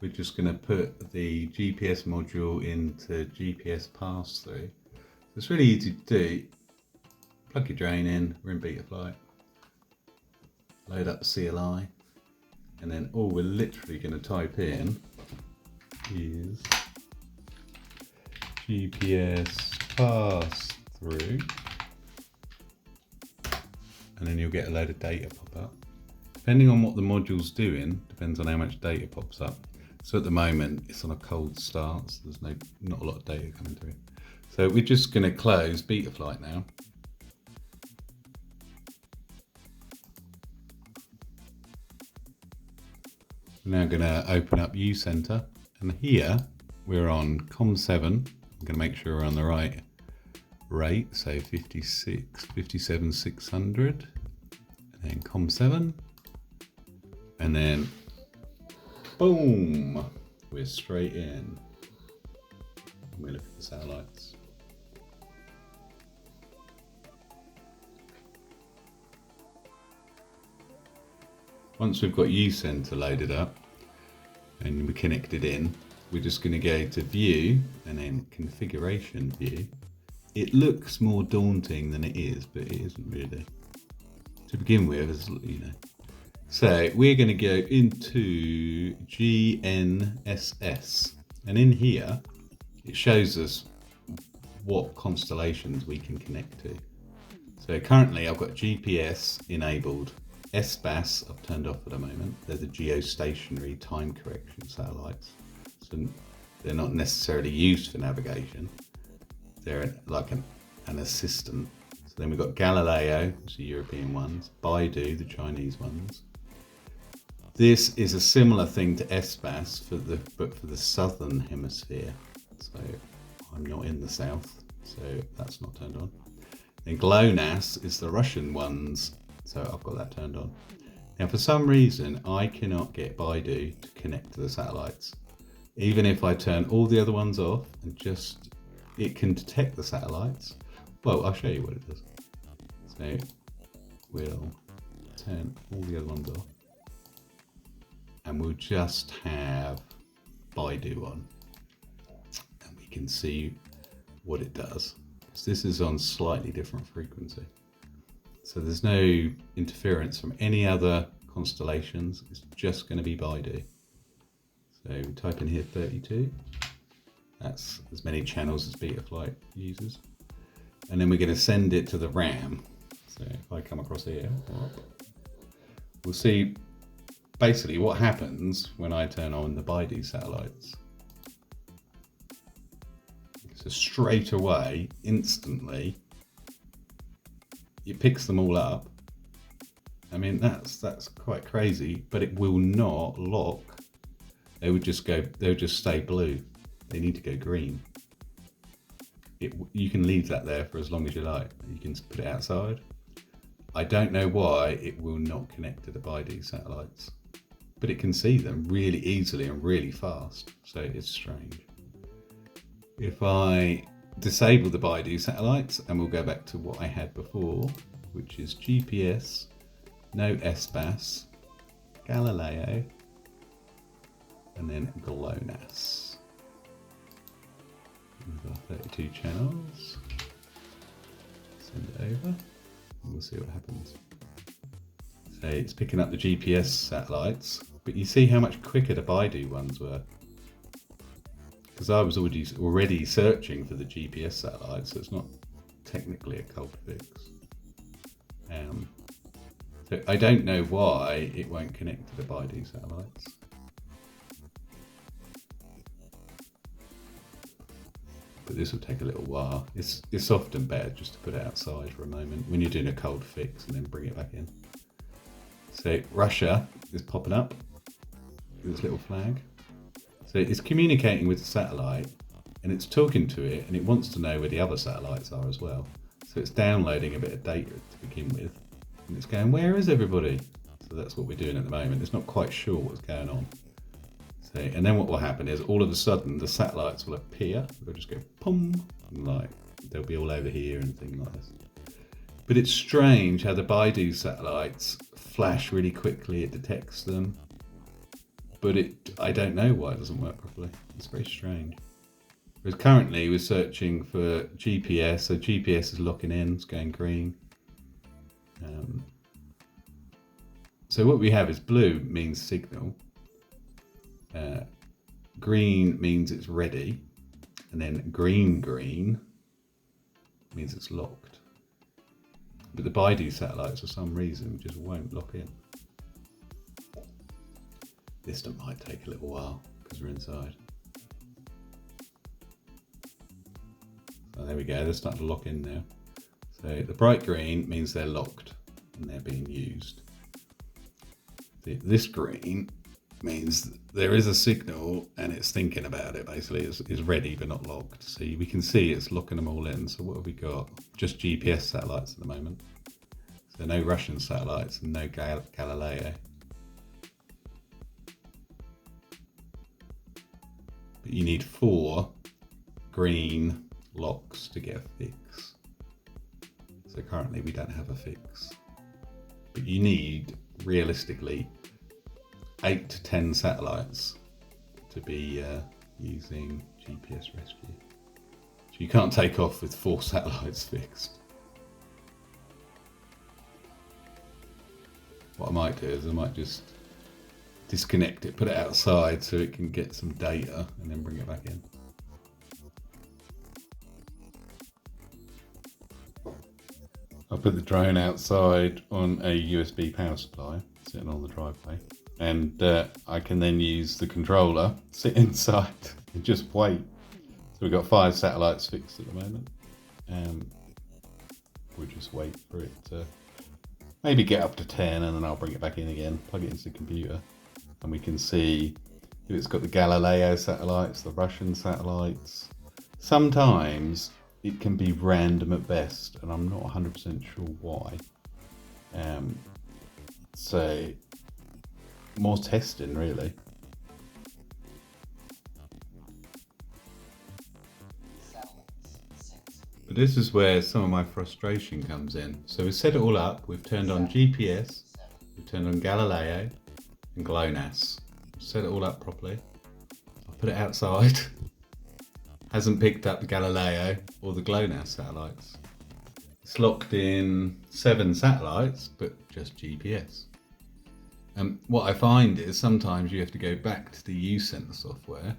we're just going to put the GPS module into GPS pass-through. It's really easy to do. Plug your drain in, we're in beta flight. Load up the CLI, and then all we're literally going to type in is GPS pass-through, and then you'll get a load of data pop up. Depending on what the module's doing, depends on how much data pops up. So at the moment, it's on a cold start, so there's not a lot of data coming through. So we're just going to close beta flight now. We're now going to open up uCenter, and here we're on COM7. I'm going to make sure we're on the right rate, so 57,600, and then COM7, and then boom, we're straight in. And we look at the satellites. Once we've got uCenter loaded up and we're connected in, we're just going to go to View and then Configuration View. It looks more daunting than it is, but it isn't really. To begin with, as you know. So we're going to go into GNSS, and in here it shows us what constellations we can connect to. So currently I've got GPS enabled. SBAS I've turned off at the moment. They're the geostationary time correction satellites. So they're not necessarily used for navigation. They're like an assistant. So then we've got Galileo, which are the European ones, Biedou, the Chinese ones. This is a similar thing to SBAS but for the southern hemisphere. So I'm not in the south, so that's not turned on. Then GLONASS is the Russian ones. So I've got that turned on. Now for some reason I cannot get Biedou to connect to the satellites. Even if I turn all the other ones off and it can detect the satellites. Well, I'll show you what it does. So we'll turn all the other ones off and we'll just have Biedou on. And we can see what it does. So this is on slightly different frequency. So there's no interference from any other constellations. It's just going to be Biedou. So we type in here 32. That's as many channels as Betaflight uses. And then we're going to send it to the RAM. So if I come across here, we'll see basically what happens when I turn on the Biedou satellites. So straight away, instantly, it picks them all up. I mean, that's quite crazy, but it will not lock. They'll just stay blue. They need to go green. You can leave that there for as long as you like. You can put it outside. I don't know why it will not connect to the Biedou satellites, but it can see them really easily and really fast. So it's strange. If I disable the Biedou satellites, and we'll go back to what I had before, which is GPS, no SBAS, Galileo, and then GLONASS. We've got 32 channels. Send it over, and we'll see what happens. So it's picking up the GPS satellites, but you see how much quicker the Biedou ones were. Because I was already searching for the GPS satellites, so it's not technically a cold fix. So I don't know why it won't connect to the Biedou satellites. But this will take a little while. It's often better just to put it outside for a moment when you're doing a cold fix and then bring it back in. So Russia is popping up with this little flag. So it's communicating with the satellite and it's talking to it, and it wants to know where the other satellites are as well. So it's downloading a bit of data to begin with, and it's going, where is everybody? So that's what we're doing at the moment. It's not quite sure what's going on. So, and then what will happen is all of a sudden the satellites will appear. They'll just go pum, and like they'll be all over here and things like this. But it's strange how the Biedou satellites flash really quickly. It detects them. but I don't know why it doesn't work properly. It's very strange. Because currently we're searching for GPS, so GPS is locking in, it's going green. So what we have is blue means signal, green means it's ready, and then green means it's locked. But the Biedou satellites, for some reason, just won't lock in. This might take a little while because we're inside. So there we go, they're starting to lock in now. So the bright green means they're locked and they're being used. This green means there is a signal and it's thinking about it, basically. It's ready but not locked. So we can see it's locking them all in. So what have we got? Just GPS satellites at the moment. So no Russian satellites and no Galileo. But you need 4 green locks to get a fix. So currently we don't have a fix. But you need, realistically, 8 to 10 satellites to be using GPS rescue. So you can't take off with 4 satellites fixed. What I might do is I might just disconnect it, put it outside so it can get some data and then bring it back in. I'll put the drone outside on a USB power supply sitting on the driveway, and I can then use the controller, sit inside and just wait. So we've got 5 satellites fixed at the moment. We'll just wait for it to maybe get up to 10 and then I'll bring it back in again, plug it into the computer, and we can see if it's got the Galileo satellites, the Russian satellites. Sometimes it can be random at best, and I'm not 100% sure why. So more testing, really. But this is where some of my frustration comes in. So we've set it all up, we've turned on GPS, we've turned on Galileo and GLONASS. Set it all up properly. I'll put it outside. Hasn't picked up the Galileo or the GLONASS satellites. It's locked in 7 satellites, but just GPS. What I find is sometimes you have to go back to the uCenter software,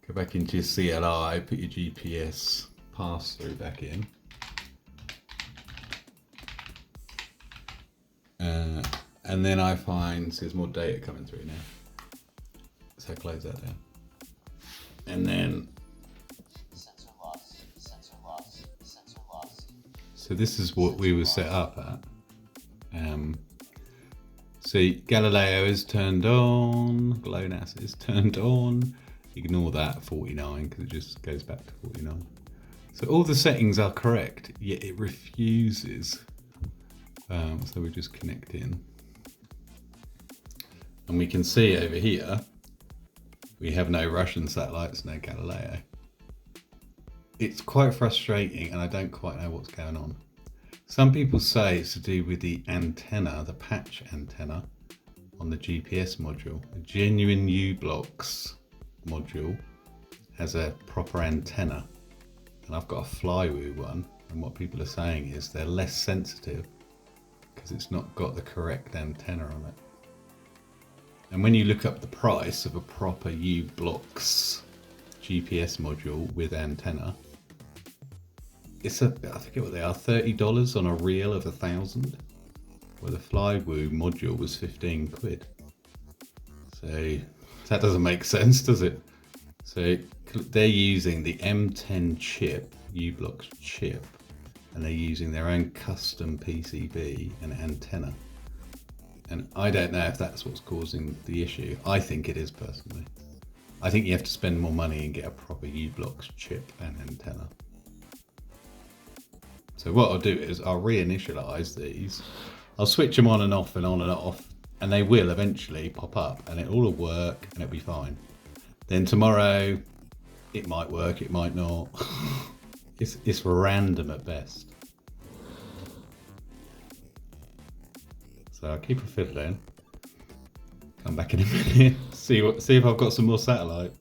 go back into your CLI, put your GPS pass-through back in, and then I find there's more data coming through now. So close that down. And then sensor lost. So this is what we were set up at. See, Galileo is turned on, GLONASS is turned on. Ignore that 49 because it just goes back to 49. So all the settings are correct, yet it refuses. So we just connect in. And we can see over here, we have no Russian satellites, no Galileo. It's quite frustrating and I don't quite know what's going on. Some people say it's to do with the antenna, the patch antenna on the GPS module. A genuine U-Blocks module has a proper antenna. And I've got a Flywoo one, and what people are saying is they're less sensitive because it's not got the correct antenna on it. And when you look up the price of a proper U-Blocks GPS module with antenna, it's I forget what they are, $30 on a reel of 1,000, where the Flywoo module was 15 quid. So that doesn't make sense, does it? So they're using the M10 chip, U-Blocks chip, and they're using their own custom PCB and antenna. And I don't know if that's what's causing the issue. I think it is, personally. I think you have to spend more money and get a proper U-Blocks chip and antenna. So what I'll do is I'll reinitialize these. I'll switch them on and off and off, and they will eventually pop up and it all will work and it'll be fine. Then tomorrow, it might work, it might not. It's random at best. So I'll keep a fiddling. Come back in a minute. See if I've got some more satellites.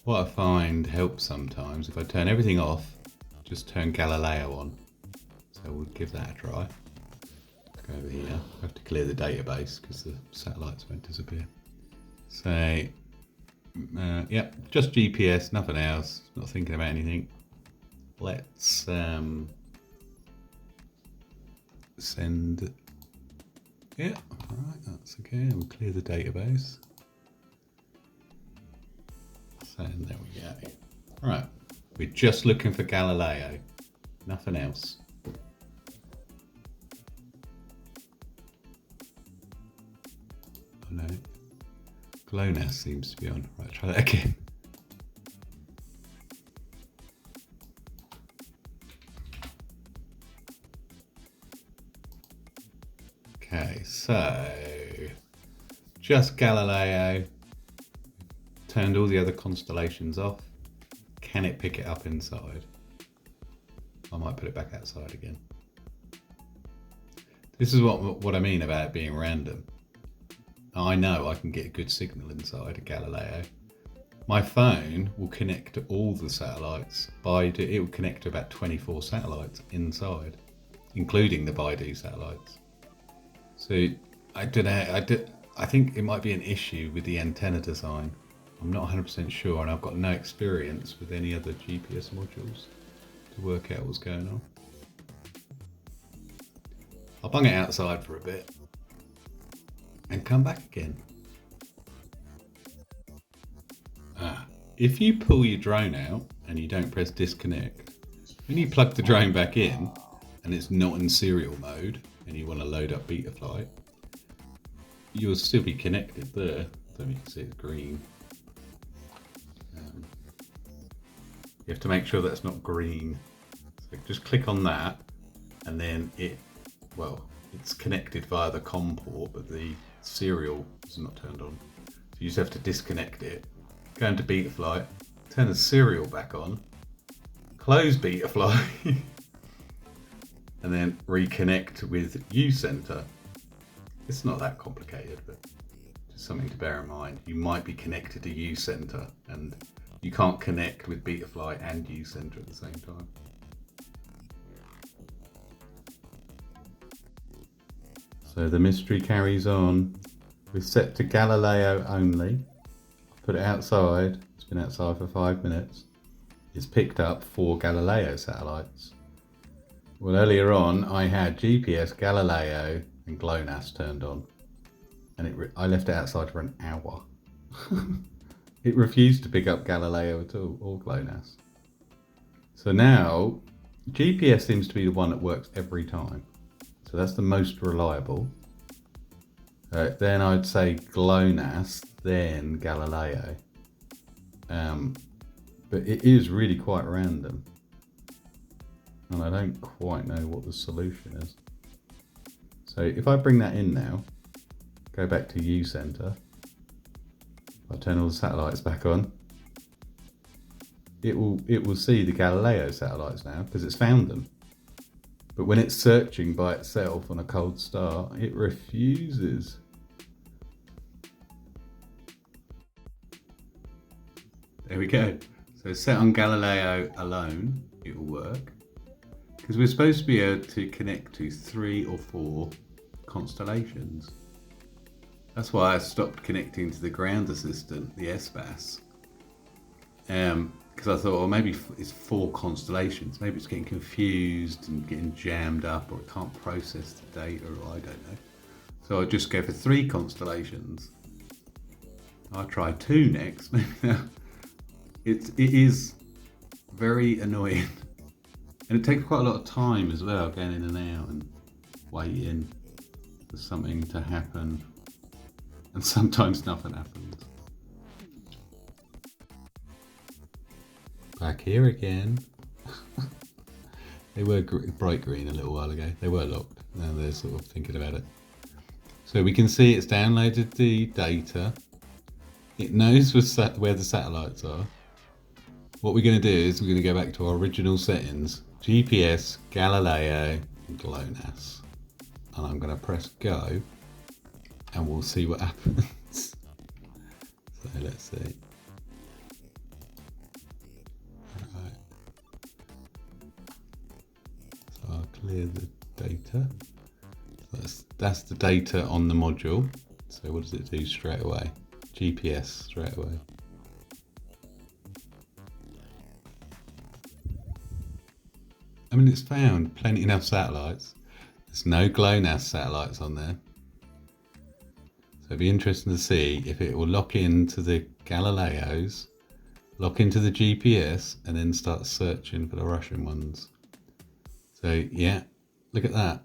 What I find helps sometimes, if I turn everything off, just turn Galileo on. So we'll give that a try. Let's go over here. I have to clear the database because the satellites won't disappear. So, yep, just GPS, nothing else. Not thinking about anything. Let's send. Yeah, all right, that's okay. We'll clear the database. So there we go. Right, we're just looking for Galileo, nothing else. Oh no, GLONASS seems to be on. Right, try that again. Okay, so just Galileo. Turned all the other constellations off. Can it pick it up inside? I might put it back outside again. This is what I mean about it being random. I know I can get a good signal inside a Galileo. My phone will connect to all the satellites. It will connect to about 24 satellites inside, including the Biedou satellites. So I don't know. I think it might be an issue with the antenna design. I'm not 100% sure, and I've got no experience with any other GPS modules to work out what's going on. I'll bung it outside for a bit and come back again. If you pull your drone out and you don't press disconnect, when you plug the drone back in and it's not in serial mode and you want to load up Betaflight, you'll still be connected there. I don't know if you can see it's green. You have to make sure that's not green. So just click on that and then it's connected via the COM port, but the serial is not turned on. So you just have to disconnect it, go into Betaflight, turn the serial back on, close Betaflight, and then reconnect with uCenter. It's not that complicated, but just something to bear in mind. You might be connected to uCenter and you can't connect with Betaflight and uCenter at the same time. So the mystery carries on. We're set to Galileo only. Put it outside. It's been outside for 5 minutes. It's picked up 4 Galileo satellites. Well, earlier on I had GPS, Galileo and GLONASS turned on, and I left it outside for an hour. It refused to pick up Galileo at all, or GLONASS. So now, GPS seems to be the one that works every time. So that's the most reliable. Then I'd say GLONASS, then Galileo. But it is really quite random. And I don't quite know what the solution is. So if I bring that in now, go back to uCenter, I'll turn all the satellites back on. It will see the Galileo satellites now because it's found them. But when it's searching by itself on a cold start, it refuses. There we go. So set on Galileo alone, it will work. Because we're supposed to be able to connect to 3 or 4 constellations. That's why I stopped connecting to the ground assistant, the SBAS. Because I thought, well, maybe it's 4 constellations. Maybe it's getting confused and getting jammed up, or it can't process the data, or I don't know. So I'll just go for 3 constellations. I'll try 2 next. It is very annoying. And it takes quite a lot of time as well, going in and out and waiting for something to happen. And sometimes nothing happens. Back here again. They were bright green a little while ago. They were locked. Now they're sort of thinking about it. So we can see it's downloaded the data. It knows where the satellites are. What we're going to do is we're going to go back to our original settings. GPS, Galileo, and GLONASS. and I'm going to press go, and we'll see what happens. So let's see. Right. So I'll clear the data. That's the data on the module. So what does it do straight away? GPS straight away. I mean, it's found plenty enough satellites. There's no GLONASS satellites on there. So it'd be interesting to see if it will lock into the Galileos, lock into the GPS, and then start searching for the Russian ones. So yeah, look at that.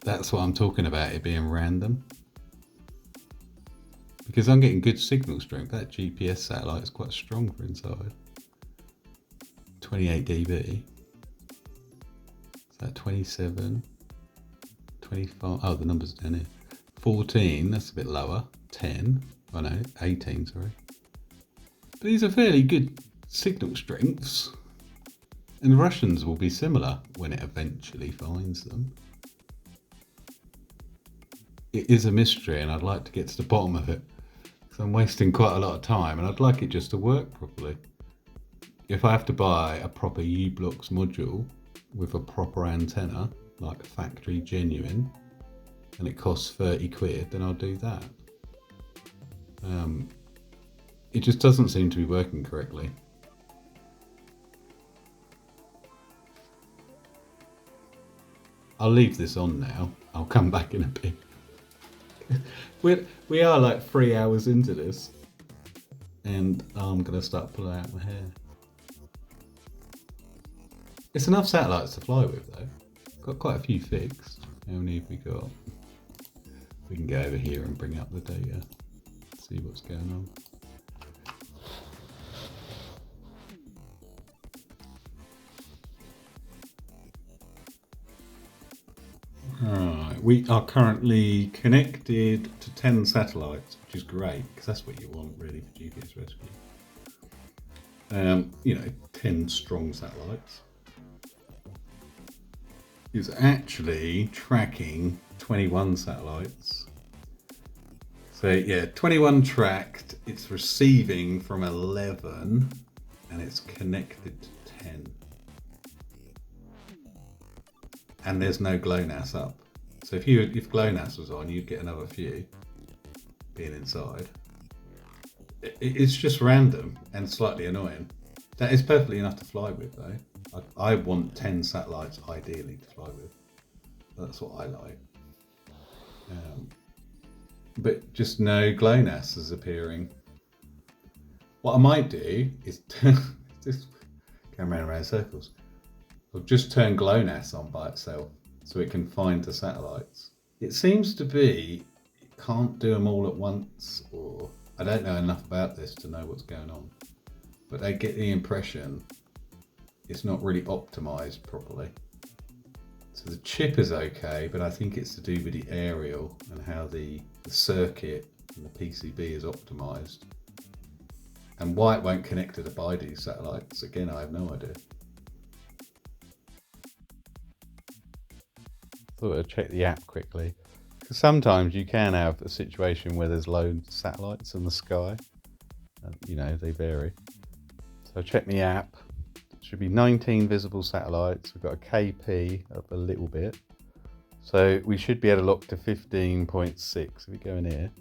That's what I'm talking about, it being random. Because I'm getting good signal strength. That GPS satellite is quite strong for inside. 28 dB. Is that 27? 25? Oh, the numbers down here. 14, that's a bit lower. 10, oh no, 18, sorry. But these are fairly good signal strengths. And the Russians will be similar when it eventually finds them. It is a mystery, and I'd like to get to the bottom of it. Because I'm wasting quite a lot of time, and I'd like it just to work properly. If I have to buy a proper U-Blocks module with a proper antenna, like a factory genuine, and it costs 30 quid, then I'll do that. It just doesn't seem to be working correctly. I'll leave this on now. I'll come back in a bit. We are like 3 hours into this, and I'm going to start pulling out my hair. It's enough satellites to fly with though. Got quite a few fixed. How many have we got? We can go over here and bring up the data, see what's going on. Alright, we are currently connected to 10 satellites, which is great, because that's what you want really for GPS rescue. 10 strong satellites. It's actually tracking 21 satellites. So yeah, 21 tracked, it's receiving from 11, and it's connected to 10. And there's no GLONASS up. So if GLONASS was on, you'd get another few being inside. It's just random and slightly annoying. That is perfectly enough to fly with though. I want 10 satellites ideally to fly with. That's what I like. But just no GLONASS is appearing. What I might do is just going round and round in circles. I'll just turn GLONASS on by itself so it can find the satellites. It seems to be it can't do them all at once, or I don't know enough about this to know what's going on. But I get the impression it's not really optimized properly. So the chip is okay, but I think it's to do with the aerial and how the circuit and the PCB is optimized. And why it won't connect to the Biedou satellites, again, I have no idea. Thought I'd check the app quickly. Because sometimes you can have a situation where there's loads of satellites in the sky. And, they vary. So check the app. Should be 19 visible satellites. We've got a KP up a little bit. So we should be able to lock to 15.6. If we go in here,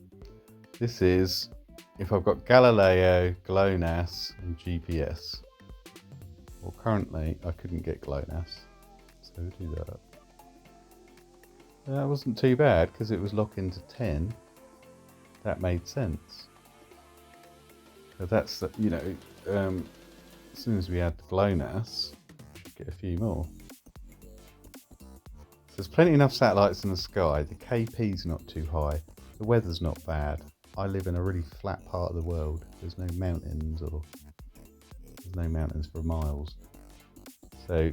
this is if I've got Galileo, GLONASS and GPS. Well, currently I couldn't get GLONASS. So we'll do that. That wasn't too bad because it was locking to 10. That made sense. So that's the, as soon as we add the GLONASS, we should get a few more. So there's plenty enough satellites in the sky. The KP's not too high. The weather's not bad. I live in a really flat part of the world. There's no mountains for miles. So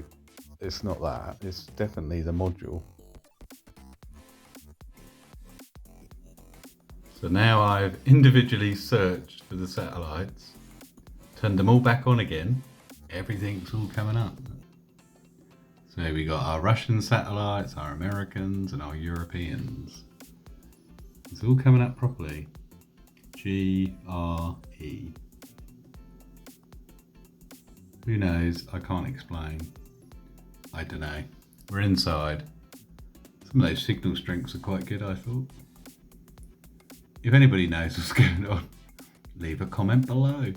it's not that. It's definitely the module. So now I've individually searched for the satellites, turned them all back on again. Everything's all coming up. So we got our Russian satellites, our Americans, and our Europeans. It's all coming up properly. GRE. Who knows? I can't explain. I don't know. We're inside. Some of those signal strengths are quite good, I thought. If anybody knows what's going on, leave a comment below.